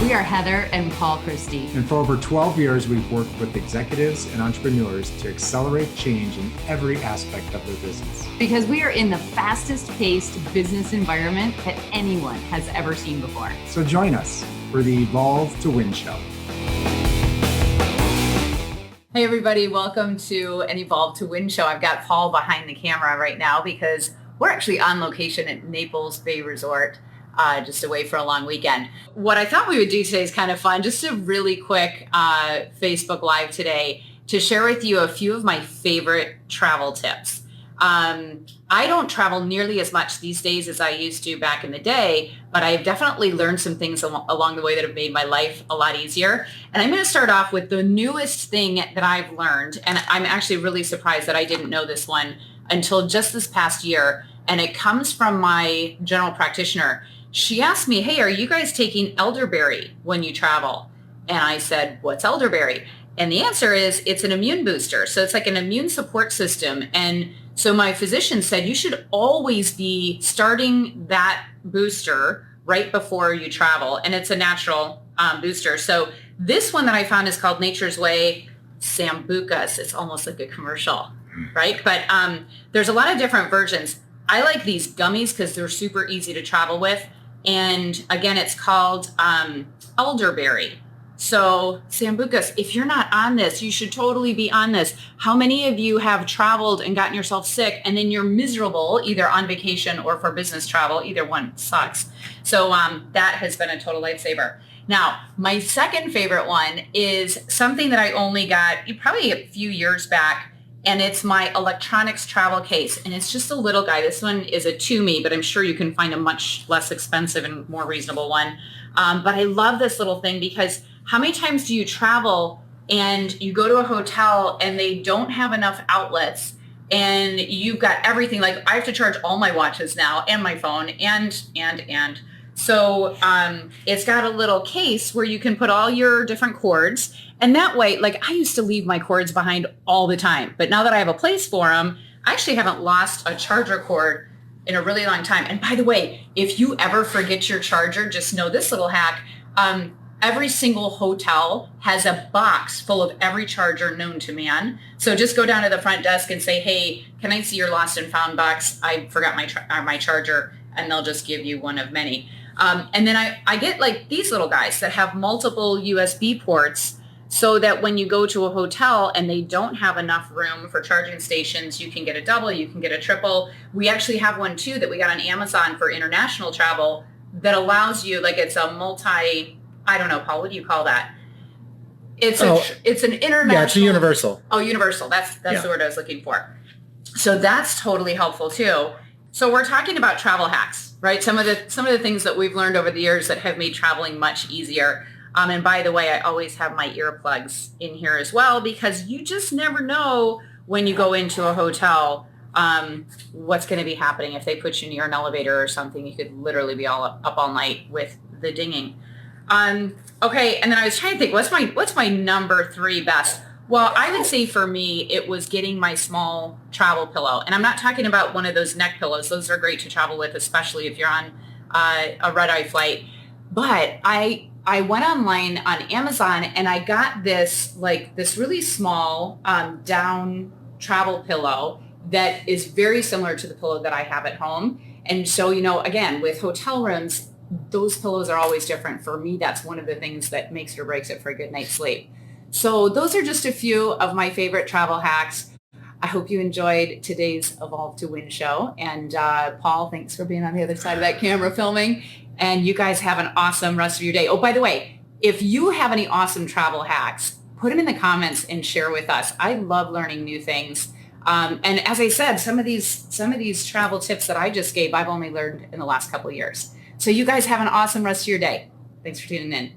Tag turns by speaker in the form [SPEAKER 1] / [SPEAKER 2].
[SPEAKER 1] We are Heather and Paul Christie.
[SPEAKER 2] And for over 12 years, we've worked with executives and entrepreneurs to accelerate change in every aspect of their business.
[SPEAKER 1] Because we are in the fastest paced business environment that anyone has ever seen before.
[SPEAKER 2] So join us for the Evolve to Win show.
[SPEAKER 1] Hey everybody, welcome to an Evolve to Win show. I've got Paul behind the camera right now because we're actually on location at Naples Bay Resort. Just away for a long weekend. What I thought we would do today is kind of fun, just a really quick Facebook Live today to share with you a few of my favorite travel tips. I don't travel nearly as much these days as I used to back in the day, but I've definitely learned some things along the way that have made my life a lot easier. And I'm going to start off with the newest thing that I've learned. And I'm actually really surprised that I didn't know this one until just this past year. And it comes from my general practitioner. She asked me, hey, are you guys taking elderberry when you travel? And I said, what's elderberry? And the answer is it's an immune booster. So it's like an immune support system. And so my physician said you should always be starting that booster right before you travel. And it's a natural booster. So this one that I found is called Nature's Way Sambucas. It's almost like a commercial, right? But there's a lot of different versions. I like these gummies because they're super easy to travel with. And again, it's called elderberry. So Sambucas, if you're not on this, you should totally be on this. How many of you have traveled and gotten yourself sick and then you're miserable either on vacation or for business travel? Either one sucks. So that has been a total lifesaver. Now, my second favorite one is something that I only got probably a few years back. And it's my electronics travel case. And it's just a little guy. This one is a Tumi, but I'm sure you can find a much less expensive and more reasonable one. But I love this little thing because how many times do you travel and you go to a hotel and they don't have enough outlets and you've got everything? Like I have to charge all my watches now and my phone and. So it's got a little case where you can put all your different cords. And that way, like I used to leave my cords behind all the time. But now that I have a place for them, I actually haven't lost a charger cord in a really long time. And by the way, if you ever forget your charger, just know this little hack. Every single hotel has a box full of every charger known to man. So just go down to the front desk and say, hey, can I see your lost and found box? I forgot my charger. And they'll just give you one of many. And then I get like these little guys that have multiple USB ports so that when you go to a hotel and they don't have enough room for charging stations, you can get a double, you can get a triple. We actually have one too that we got on Amazon for international travel that allows you, like it's a multi, I don't know, Paul, what do you call that? It's an international.
[SPEAKER 3] Yeah, it's a universal.
[SPEAKER 1] Oh, universal. That's the word I was looking for. So that's totally helpful too. So we're talking about travel hacks, right? Some of the things that we've learned over the years that have made traveling much easier. And by the way, I always have my earplugs in here as well because you just never know when you go into a hotel what's going to be happening. If they put you near an elevator or something, you could literally be up all night with the dinging. Okay, and then I was trying to think, what's my number 3 best? Well, I would say for me, it was getting my small travel pillow. And I'm not talking about one of those neck pillows. Those are great to travel with, especially if you're on a red-eye flight. But I went online on Amazon and I got this really small down travel pillow that is very similar to the pillow that I have at home. And so, again, with hotel rooms, those pillows are always different. For me, that's one of the things that makes or breaks it for a good night's sleep. So those are just a few of my favorite travel hacks. I hope you enjoyed today's Evolve to Win show. And Paul, thanks for being on the other side of that camera filming. And you guys have an awesome rest of your day. Oh, by the way, if you have any awesome travel hacks, put them in the comments and share with us. I love learning new things. And as I said, some of these travel tips that I just gave, I've only learned in the last couple of years. So you guys have an awesome rest of your day. Thanks for tuning in.